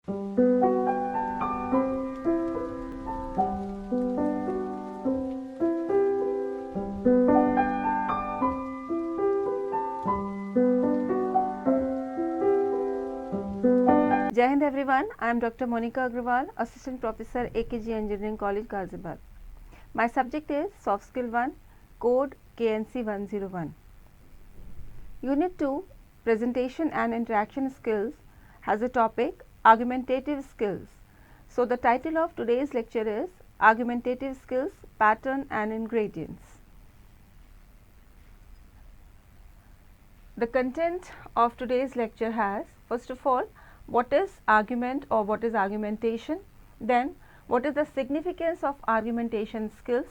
Jai Hind everyone, I am Dr. Monica Agrawal, Assistant Professor, AKG Engineering College, Ghaziabad. My subject is Soft Skill 1, Code KNC 101. Unit 2, Presentation and Interaction Skills has a topic Argumentative Skills. So, the title of today's lecture is Argumentative Skills, Pattern and Ingredients. The content of today's lecture has, first of all, what is argument or what is argumentation, then what is the significance of argumentation skills,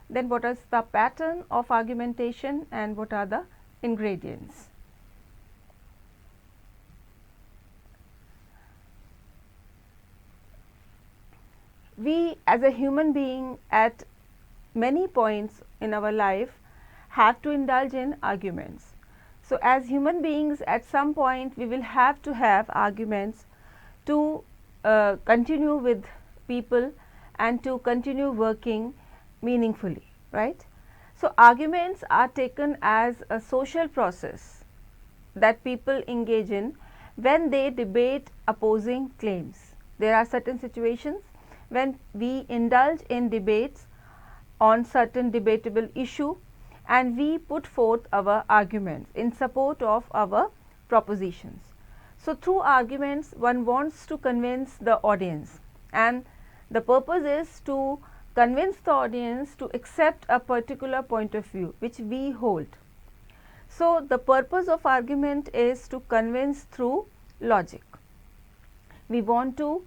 then what is the pattern of argumentation and what are the ingredients. We as a human being at many points in our life have to indulge in arguments. So, as human beings at some point we will have to have arguments to continue with people and to continue working meaningfully, right. So, arguments are taken as a social process that people engage in when they debate opposing claims. There are certain situations when we indulge in debates on certain debatable issue and we put forth our arguments in support of our propositions. So, through arguments one wants to convince the audience, and the purpose is to convince the audience to accept a particular point of view which we hold. So, the purpose of argument is to convince through logic. We want to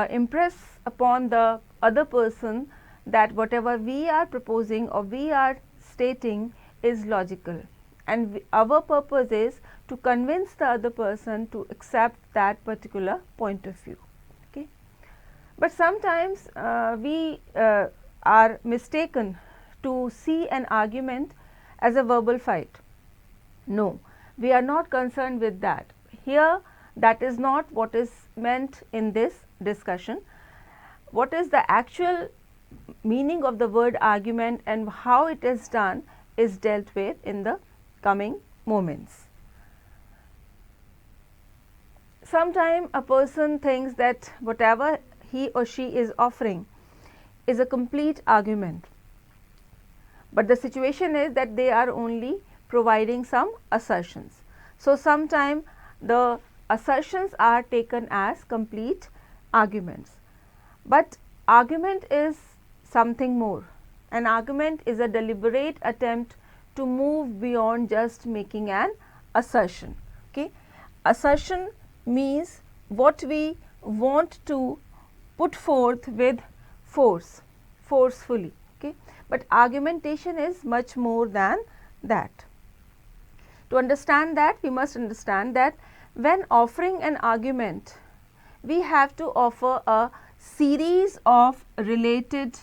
impress upon the other person that whatever we are proposing or we are stating is logical, and our purpose is to convince the other person to accept that particular point of view. Okay. But sometimes we are mistaken to see an argument as a verbal fight. No, we are not concerned with that. Here that is not what is meant in this discussion. What is the actual meaning of the word argument and how it is done is dealt with in the coming moments. Sometimes a person thinks that whatever he or she is offering is a complete argument, but the situation is that they are only providing some assertions. So, sometimes the assertions are taken as complete arguments, but argument is something more. An argument is a deliberate attempt to move beyond just making an assertion. Okay. Assertion means what we want to put forth with forcefully. Okay. But argumentation is much more than that. To understand that, we must understand that when offering an argument, we have to offer a series of related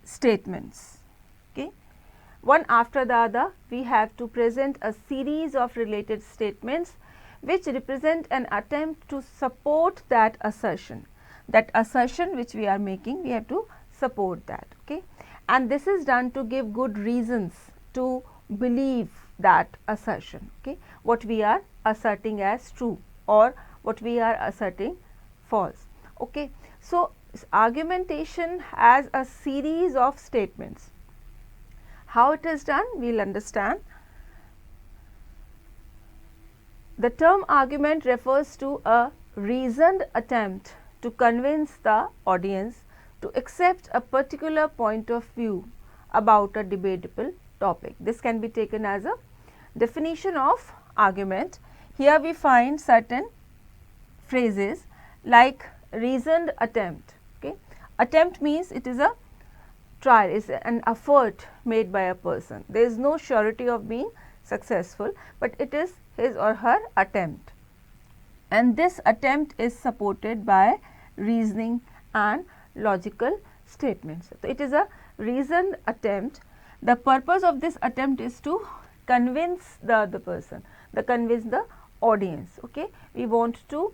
statements. Okay. One after the other, we have to present a series of related statements which represent an attempt to support that assertion. That assertion which we are making, we have to support that. Okay. And this is done to give good reasons to believe that assertion. Okay. What we are asserting as true or what we are asserting false. Okay. So, argumentation has a series of statements. How it is done, we will understand. The term argument refers to a reasoned attempt to convince the audience to accept a particular point of view about a debatable topic. This can be taken as a definition of argument. Here we find certain phrases like reasoned attempt. Okay. Attempt means it is a trial, is an effort made by a person. There is no surety of being successful, but it is his or her attempt, and this attempt is supported by reasoning and logical statements. So, it is a reasoned attempt. The purpose of this attempt is to convince the other person, convince the audience. Okay. We want to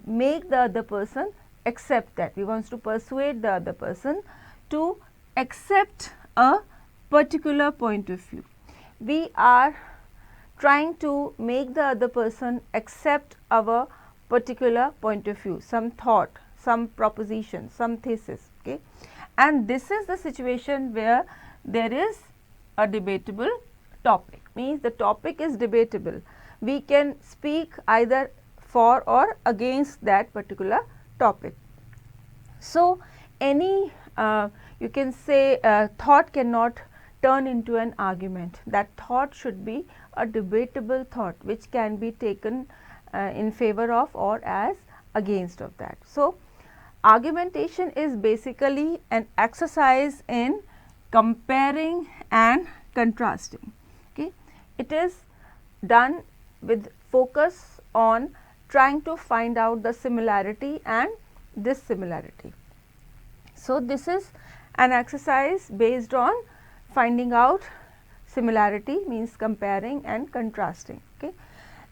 make the other person accept that. We want to persuade the other person to accept a particular point of view. We are trying to make the other person accept our particular point of view, some thought, some proposition, some thesis. Okay. And this is the situation where there is a debatable topic, means the topic is debatable. We can speak either for or against that particular topic. So, any you can say thought cannot turn into an argument. That thought should be a debatable thought which can be taken in favor of or as against of that. So, argumentation is basically an exercise in comparing and contrasting. Okay. It is done with focus on trying to find out the similarity and dissimilarity. So, this is an exercise based on finding out similarity, means comparing and contrasting. Okay.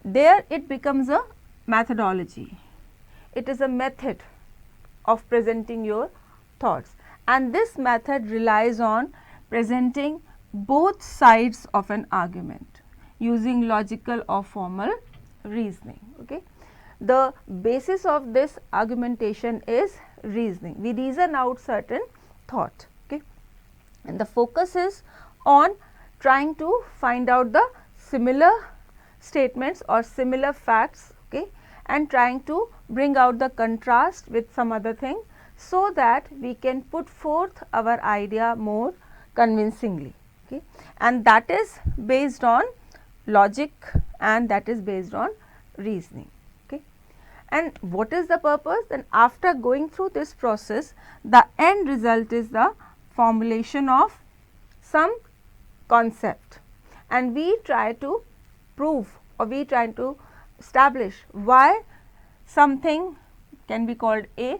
There it becomes a methodology, it is a method of presenting your thoughts, and this method relies on presenting both sides of an argument using logical or formal reasoning. Okay. The basis of this argumentation is reasoning. We reason out certain thought. Okay. And the focus is on trying to find out the similar statements or similar facts, okay, and trying to bring out the contrast with some other thing, so that we can put forth our idea more convincingly. Okay. And that is based on logic and that is based on reasoning. Okay. And what is the purpose? Then after going through this process, the end result is the formulation of some concept, and we try to prove or we try to establish why something can be called A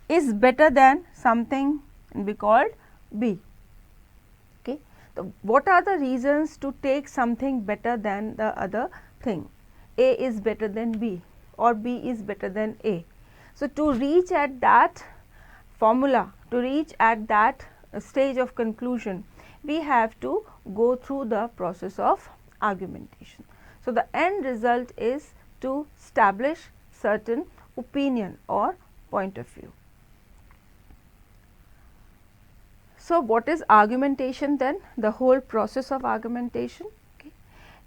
is better than something can be called B. Okay. So, what are the reasons to take something better than the other thing? A is better than B or B is better than A. So, to reach at that formula, to reach at that stage of conclusion, we have to go through the process of argumentation. So, the end result is to establish certain opinion or point of view. So, what is argumentation then? The whole process of argumentation. Okay.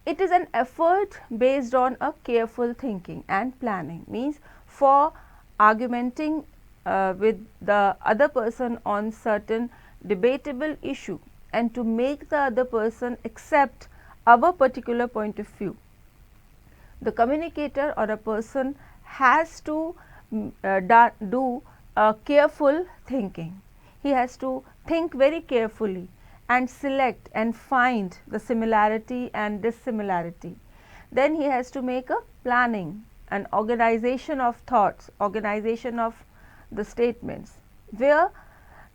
It is an effort based on a careful thinking and planning, means for argumenting with the other person on certain debatable issue and to make the other person accept our particular point of view. The communicator or a person has to do a careful thinking. He has to think very carefully and select and find the similarity and dissimilarity. Then he has to make a planning, an organization of thoughts, organization of the statements, where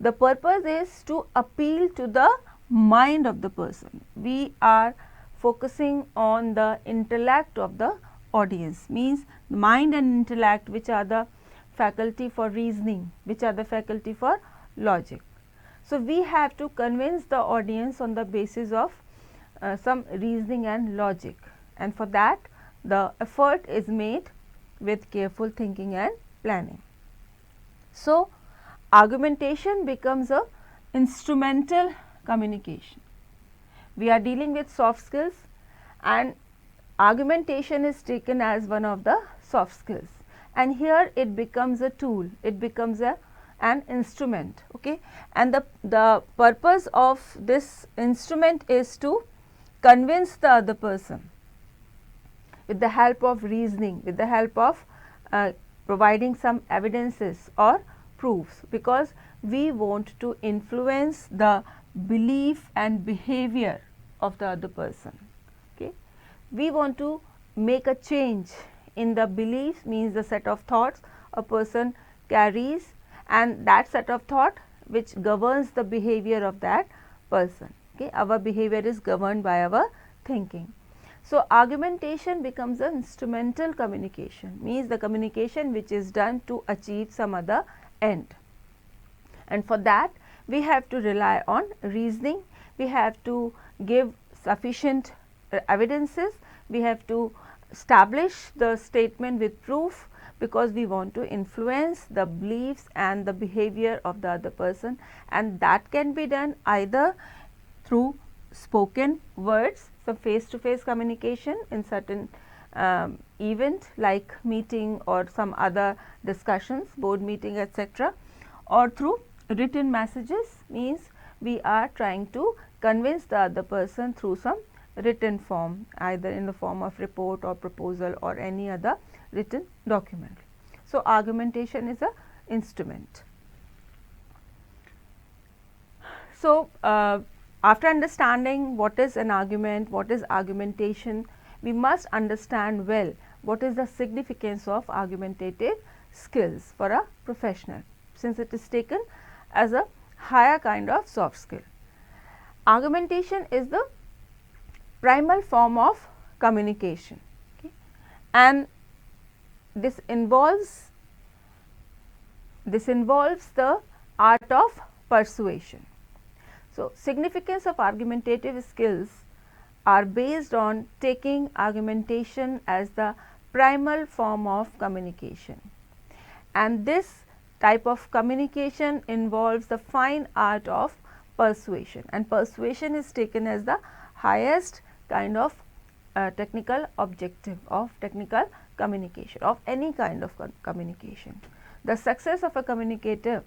the purpose is to appeal to the mind of the person. We are focusing on the intellect of the audience, means mind and intellect, which are the faculty for reasoning, which are the faculty for logic. So, we have to convince the audience on the basis of some reasoning and logic, and for that the effort is made with careful thinking and planning. So, argumentation becomes a instrumental communication. We are dealing with soft skills and argumentation is taken as one of the soft skills, and here it becomes a tool, it becomes an instrument. Okay. And the purpose of this instrument is to convince the other person with the help of reasoning, with the help of providing some evidences or proofs, because we want to influence the belief and behavior of the other person. Okay. We want to make a change in the belief, means the set of thoughts a person carries, and that set of thought which governs the behavior of that person. Okay. Our behavior is governed by our thinking. So, argumentation becomes an instrumental communication, means the communication which is done to achieve some other end, and for that we have to rely on reasoning, we have to give sufficient evidences, we have to establish the statement with proof, because we want to influence the beliefs and the behavior of the other person, and that can be done either through spoken words, so face to face communication in certain event like meeting or some other discussions, board meeting, etc., or through written messages, means we are trying to convince the other person through some written form, either in the form of report or proposal or any other written document. So, argumentation is a instrument. So, after understanding what is an argument, what is argumentation, we must understand well what is the significance of argumentative skills for a professional, since it is taken as a higher kind of soft skill. Argumentation is the primal form of communication, okay, and this involves the art of persuasion. So, significance of argumentative skills are based on taking argumentation as the primal form of communication, and this type of communication involves the fine art of persuasion, and persuasion is taken as the highest kind of technical objective of technical communication, of any kind of communication. The success of a communicator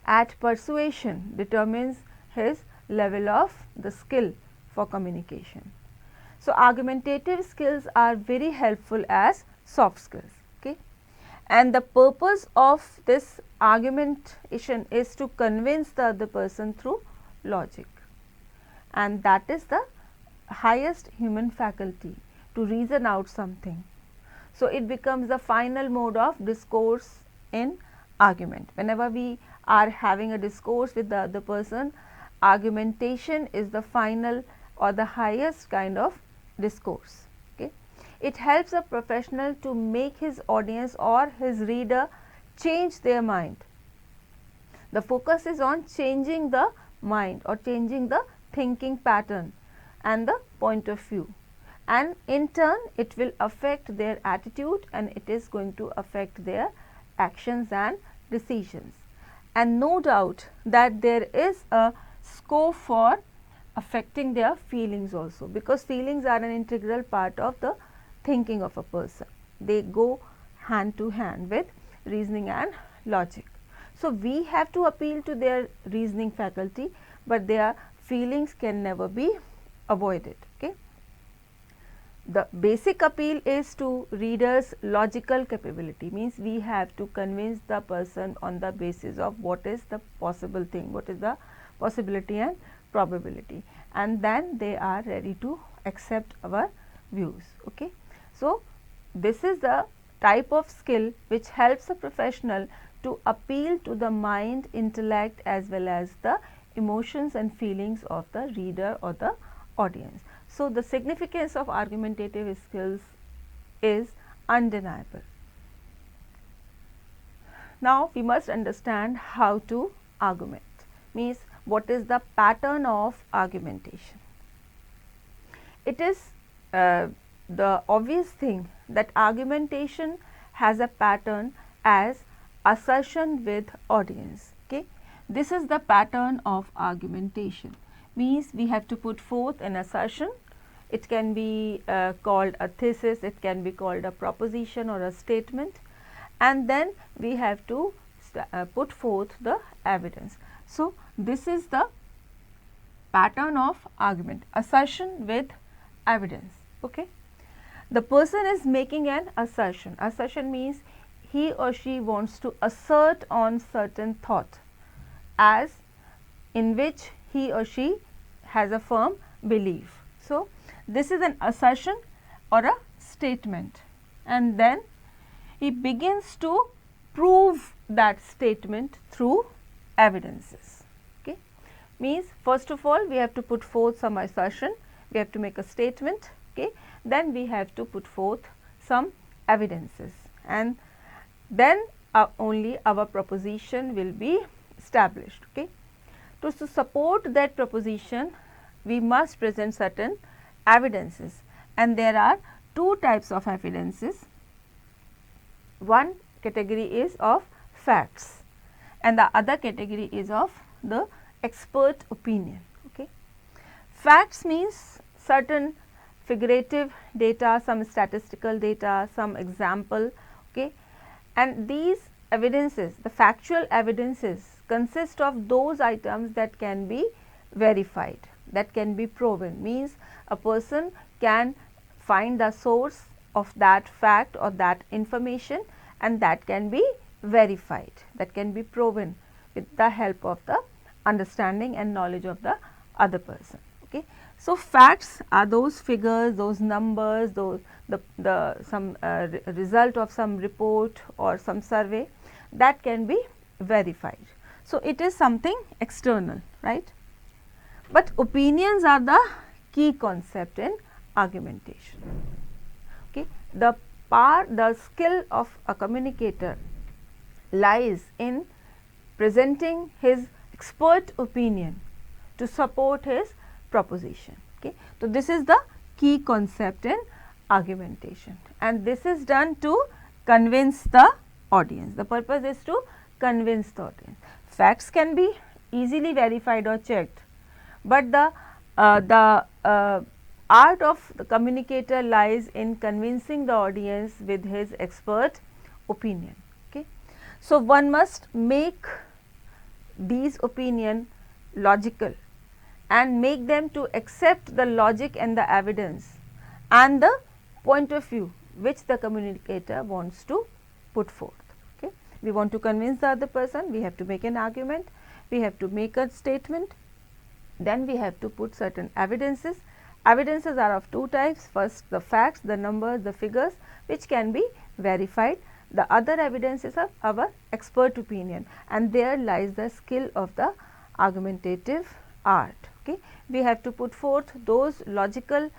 at persuasion determines his level of the skill for communication. So, argumentative skills are very helpful as soft skills, okay, and the purpose of this argumentation is to convince the other person through logic, and that is the highest human faculty, to reason out something. So, it becomes the final mode of discourse in argument. Whenever we are having a discourse with the other person, argumentation is the final or the highest kind of discourse, okay. It helps a professional to make his audience or his reader change their mind. The focus is on changing the mind or changing the thinking pattern and the point of view, and in turn it will affect their attitude, and it is going to affect their actions and decisions. And no doubt that there is a scope for affecting their feelings also, because feelings are an integral part of the thinking of a person. They go hand to hand with reasoning and logic. So, we have to appeal to their reasoning faculty, but their feelings can never be avoided, okay. The basic appeal is to readers' logical capability, means we have to convince the person on the basis of what is the possible thing, what is the possibility and probability, and then they are ready to accept our views, okay. So, this is the type of skill which helps a professional to appeal to the mind, intellect as well as the emotions and feelings of the reader or the audience. So, the significance of argumentative skills is undeniable. Now, we must understand how to argument, means what is the pattern of argumentation. It is the obvious thing that argumentation has a pattern as assertion with audience, okay. This is the pattern of argumentation, means we have to put forth an assertion. It can be called a thesis, it can be called a proposition or a statement, and then we have to put forth the evidence. So, this is the pattern of argument, assertion with evidence, okay. The person is making an assertion. Assertion means he or she wants to assert on certain thought, as in which he or she has a firm belief. So, this is an assertion or a statement, and then he begins to prove that statement through evidences, okay. Means first of all we have to put forth some assertion, we have to make a statement, okay, then we have to put forth some evidences, and then only our proposition will be established. Okay. To support that proposition, we must present certain evidences, and there are two types of evidences. One category is of facts and the other category is of the expert opinion. Okay. Facts means certain figurative data, some statistical data, some example, okay, and these evidences, the factual evidences, consist of those items that can be verified, that can be proven, means a person can find the source of that fact or that information, and that can be verified, that can be proven with the help of the understanding and knowledge of the other person. Okay. So, facts are those figures, those numbers, those the some result of some report or some survey that can be verified. So, it is something external, right. But opinions are the key concept in argumentation. Okay. The skill of a communicator lies in presenting his expert opinion to support his proposition. Okay. So, this is the key concept in argumentation, and this is done to convince the audience. The purpose is to convince the audience. Facts can be easily verified or checked, but the art of the communicator lies in convincing the audience with his expert opinion. Okay. So, one must make these opinion logical and make them to accept the logic and the evidence and the point of view which the communicator wants to put forth. Okay. We want to convince the other person, we have to make an argument, we have to make a statement, then we have to put certain evidences. Evidences are of two types. First, the facts, the numbers, the figures, which can be verified. The other evidences are our expert opinion, and there lies the skill of the argumentative art. Okay. We have to put forth those logical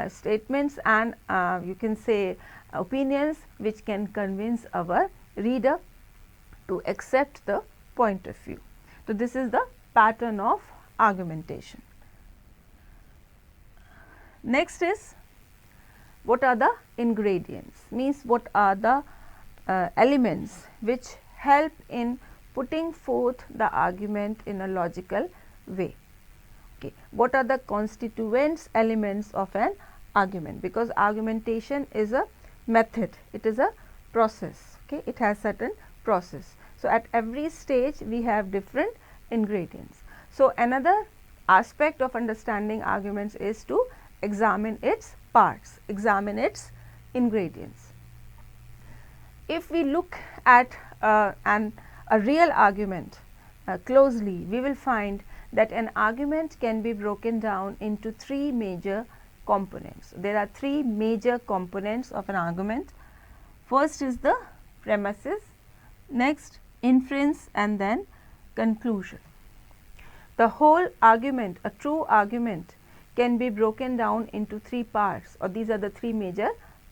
statements and you can say opinions which can convince our reader to accept the point of view. So, this is the pattern of argumentation. Next is, what are the ingredients, means what are the elements which help in putting forth the argument in a logical way. Okay. What are the constituents elements of an argument, because argumentation is a method, it is a process. Okay. It has certain process. So, at every stage we have different ingredients. So, another aspect of understanding arguments is to examine its parts, examine its ingredients. If we look at a real argument closely, we will find that an argument can be broken down into three major components. There are three major components of an argument. First is the premises, next inference, and then conclusion. The whole argument, a true argument, can be broken down into three parts, or these are the three major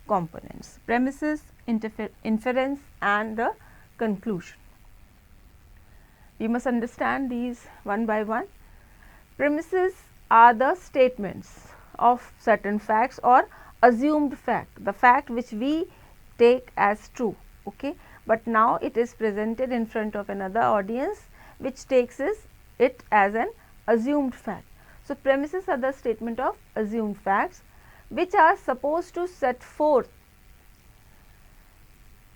components: premises, inference, and the conclusion. We must understand these one by one. Premises are the statements of certain facts or assumed fact, the fact which we take as true, okay, but now it is presented in front of another audience which takes it as an assumed fact. So, premises are the statement of assumed facts which are supposed to set forth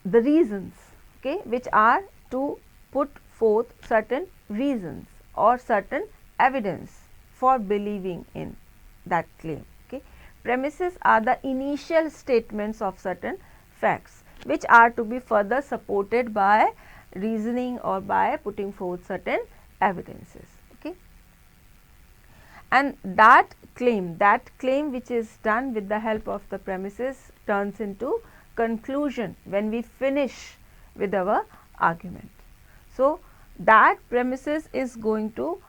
the reasons, okay, which are to put forth certain reasons or certain evidence for believing in that claim. Okay. Premises are the initial statements of certain facts which are to be further supported by reasoning or by putting forth certain evidences. Okay. And that claim which is done with the help of the premises turns into conclusion when we finish with our argument. So, that premises is going to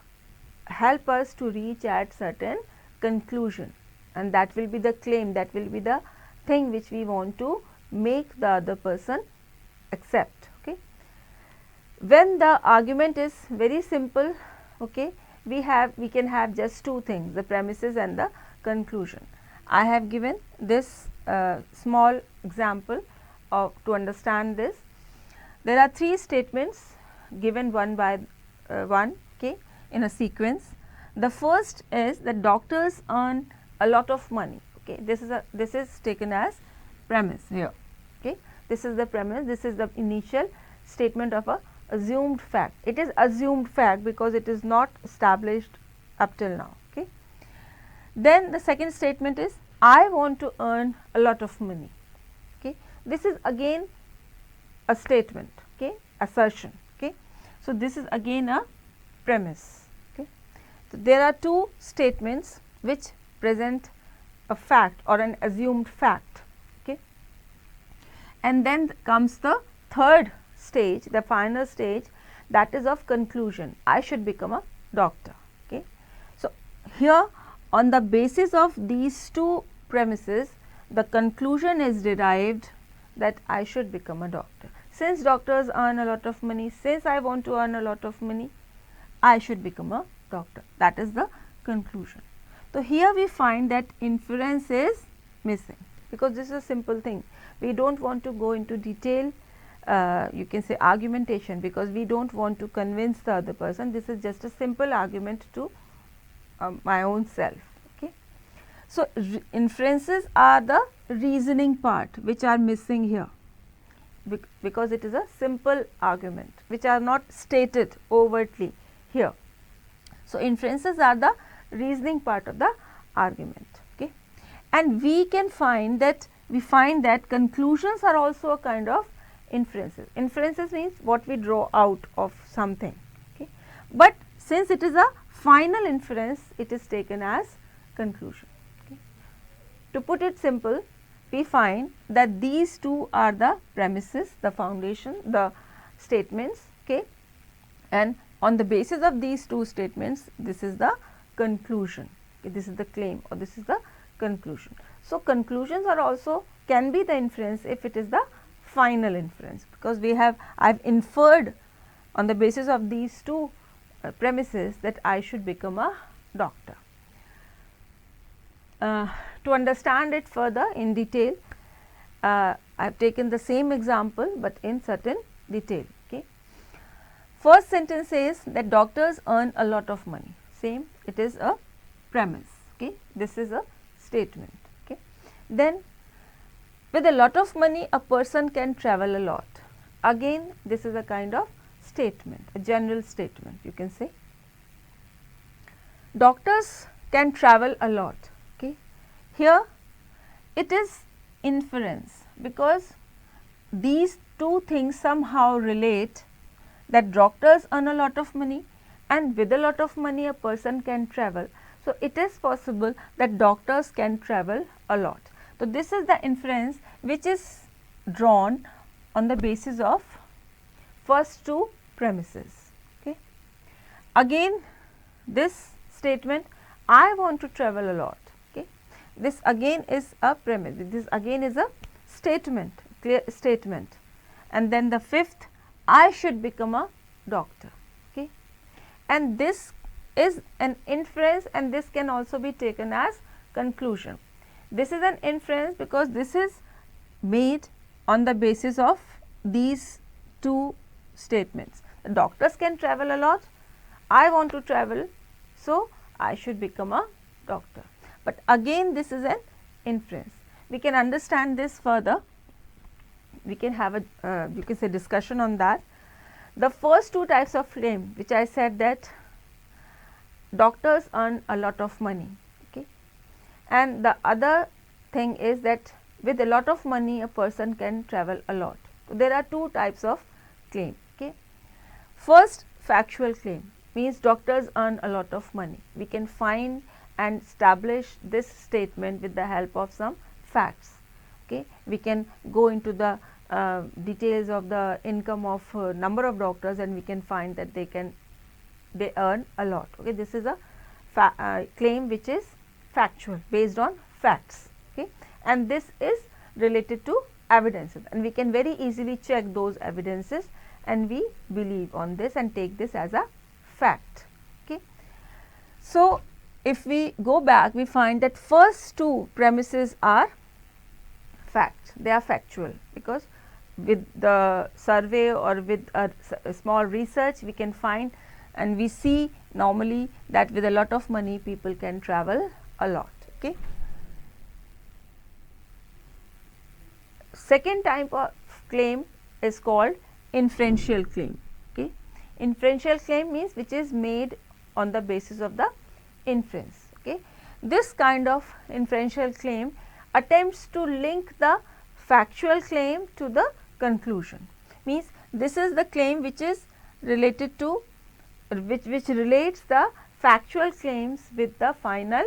help us to reach at certain conclusion and that will be the claim, that will be the thing which we want to make the other person accept. Okay. When the argument is very simple, okay, we can have just two things, the premises and the conclusion. I have given this small example to understand this. There are three statements given one by one, okay, in a sequence. The first is that doctors earn a lot of money. Okay, this is taken as premise here. Okay, this is the premise. This is the initial statement of a assumed fact. It is assumed fact because it is not established up till now. Okay. Then the second statement is I want to earn a lot of money. Okay, this is again a statement. Okay, assertion. Okay, so this is again a premise. Okay, so there are two statements which present a fact or an assumed fact. Okay, and then comes the third stage, the final stage, that is of conclusion. I should become a doctor. Okay, so here on the basis of these two premises, the conclusion is derived that I should become a doctor. Since doctors earn a lot of money, since I want to earn a lot of money, I should become a doctor. That is the conclusion. So here we find that inference is missing because this is a simple thing. We do not want to go into detail, you can say argumentation, because we do not want to convince the other person. This is just a simple argument to my own self. Okay. So inferences are the reasoning part which are missing here, because it is a simple argument which are not stated overtly here. So inferences are the reasoning part of the argument. Okay. And we can find that, conclusions are also a kind of inferences. Inferences means what we draw out of something. Okay. But since it is a final inference, it is taken as conclusion. Okay. To put it simple, we find that these two are the premises, the foundation, the statements. Okay. And on the basis of these two statements, this is the conclusion. Okay. This is the claim or this is the conclusion. So conclusions are also can be the inference if it is the final inference, because I have inferred on the basis of these two premises that I should become a doctor. To understand it further in detail, I have taken the same example, but in certain detail. Okay. First sentence says that doctors earn a lot of money. Same, it is a premise. Okay. This is a statement. Okay. Then with a lot of money, a person can travel a lot. Again, this is a kind of statement, a general statement, you can say. Doctors can travel a lot. Okay. Here it is inference, because these two things somehow relate, that doctors earn a lot of money and with a lot of money a person can travel. So it is possible that doctors can travel a lot. So this is the inference which is drawn on the basis of first two premises. Okay. Again, this statement, I want to travel a lot. Okay. This again is a premise. This again is a statement, clear statement. And then the fifth, I should become a doctor. Okay. And this is an inference, and this can also be taken as conclusion. This is an inference because this is made on the basis of these two statements. The doctors can travel a lot, I want to travel, so I should become a doctor. But again, this is an inference. We can understand this further. We can have a you can say discussion on that. The first two types of claim, which I said that doctors earn a lot of money. Okay. And the other thing is that with a lot of money a person can travel a lot. So there are two types of claim. Okay. First, factual claim means doctors earn a lot of money. We can find and establish this statement with the help of some facts. Okay. We can go into the details of the income of number of doctors, and we can find that they earn a lot. Okay. This is a claim which is factual, based on facts, okay, and this is related to evidences, and we can very easily check those evidences and we believe on this and take this as a fact. Okay. So, if we go back, we find that first two premises are facts, they are factual, because with the survey or with a small research we can find and we see normally that with a lot of money people can travel a lot. Okay. Second type of claim is called inferential claim. Okay. Inferential claim means which is made on the basis of the inference. Okay. This kind of inferential claim attempts to link the factual claim to the conclusion, means this is the claim which is related to which relates the factual claims with the final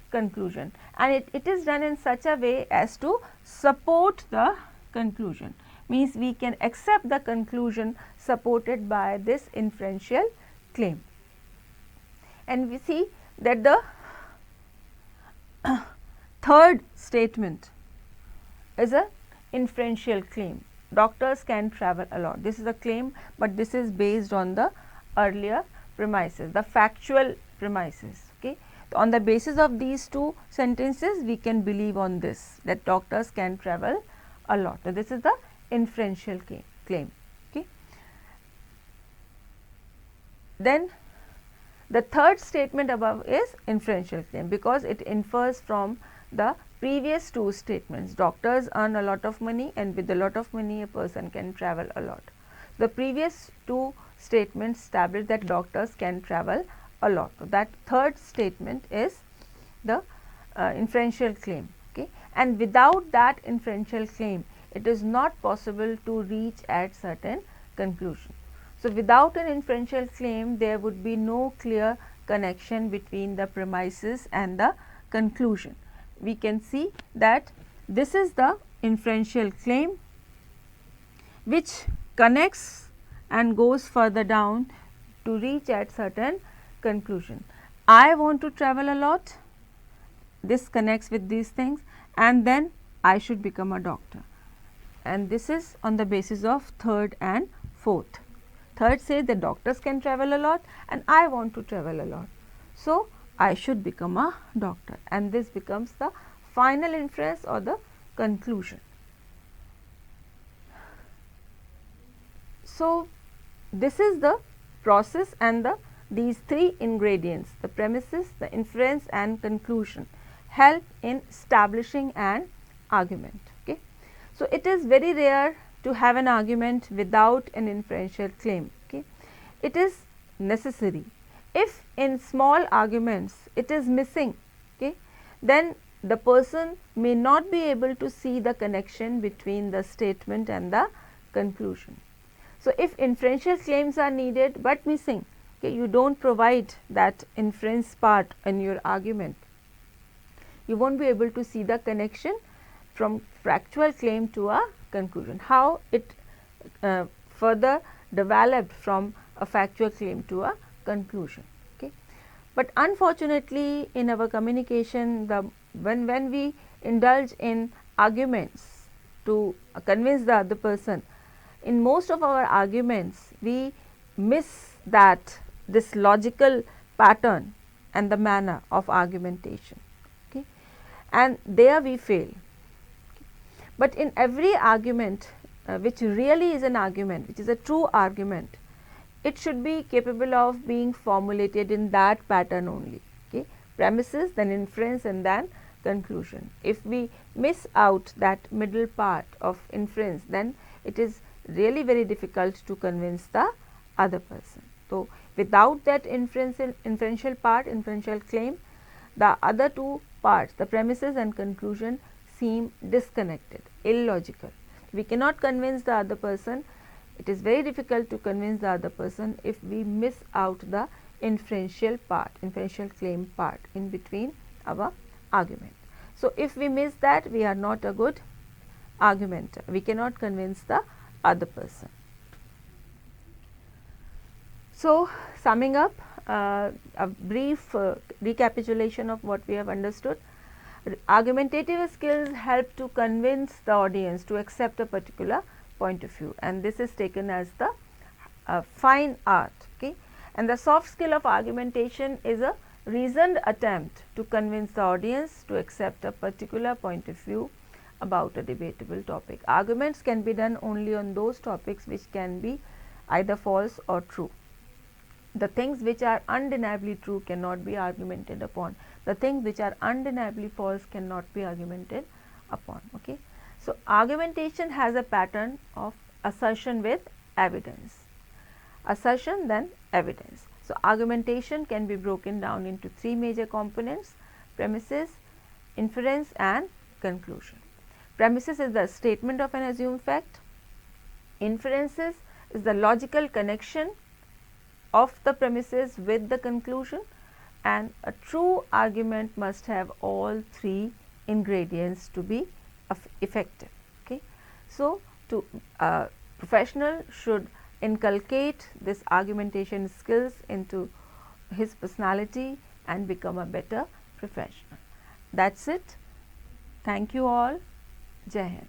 conclusion, and it is done in such a way as to support the conclusion, means we can accept the conclusion supported by this inferential claim. And we see that the third statement is a inferential claim. Doctors can travel a lot. This is a claim, but this is based on the earlier premises, the factual premises. Okay. So, on the basis of these two sentences, we can believe on this, that doctors can travel a lot. So, this is the inferential claim. Okay. Then the third statement above is inferential claim, because it infers from the previous two statements. Doctors earn a lot of money, and with a lot of money a person can travel a lot. The previous two statements establish that doctors can travel a lot. So, that third statement is the inferential claim. Okay. And without that inferential claim, it is not possible to reach at certain conclusion. So, without an inferential claim, there would be no clear connection between the premises and the conclusion. We can see that this is the inferential claim which connects and goes further down to reach at certain conclusion. I want to travel a lot, this connects with these things, and then I should become a doctor, and this is on the basis of third and fourth. Third says that doctors can travel a lot and I want to travel a lot. So, I should become a doctor, and this becomes the final inference or the conclusion. So, this is the process, and these three ingredients, the premises, the inference and conclusion, help in establishing an argument. Okay. So, it is very rare to have an argument without an inferential claim. Okay. It is necessary. If in small arguments it is missing, okay, then the person may not be able to see the connection between the statement and the conclusion. So, if inferential claims are needed but missing, okay, you do not provide that inference part in your argument, you will not be able to see the connection from factual claim to a conclusion, how it further developed from a factual claim to a conclusion. Okay. But unfortunately, in our communication, when we indulge in arguments to convince the other person, in most of our arguments we miss this logical pattern and the manner of argumentation. Okay. And there we fail. Okay. But in every argument which really is an argument, which is a true argument, it should be capable of being formulated in that pattern only. Okay. Premises, then inference, and then conclusion. If we miss out that middle part of inference, then it is really very difficult to convince the other person. So, without that inferential part, inferential claim, the other two parts, the premises and conclusion, seem disconnected, illogical. We cannot convince the other person. It is very difficult to convince the other person if we miss out the inferential part, inferential claim part in between our argument. So, if we miss that, we are not a good argumenter. We cannot convince the other person. So, summing up, a brief recapitulation of what we have understood. Argumentative skills help to convince the audience to accept a particular point of view, and this is taken as the fine art. Okay. And the soft skill of argumentation is a reasoned attempt to convince the audience to accept a particular point of view about a debatable topic. Arguments can be done only on those topics which can be either false or true. The things which are undeniably true cannot be argumented upon. The things which are undeniably false cannot be argumented upon. Okay. So, argumentation has a pattern of assertion with evidence. Assertion, then evidence. So, argumentation can be broken down into three major components: premises, inference and conclusion. Premises is the statement of an assumed fact. Inferences is the logical connection of the premises with the conclusion, and a true argument must have all three ingredients to be effective. Okay. So, to professional should inculcate this argumentation skills into his personality and become a better professional. That's it. Thank you all. Jai Hind.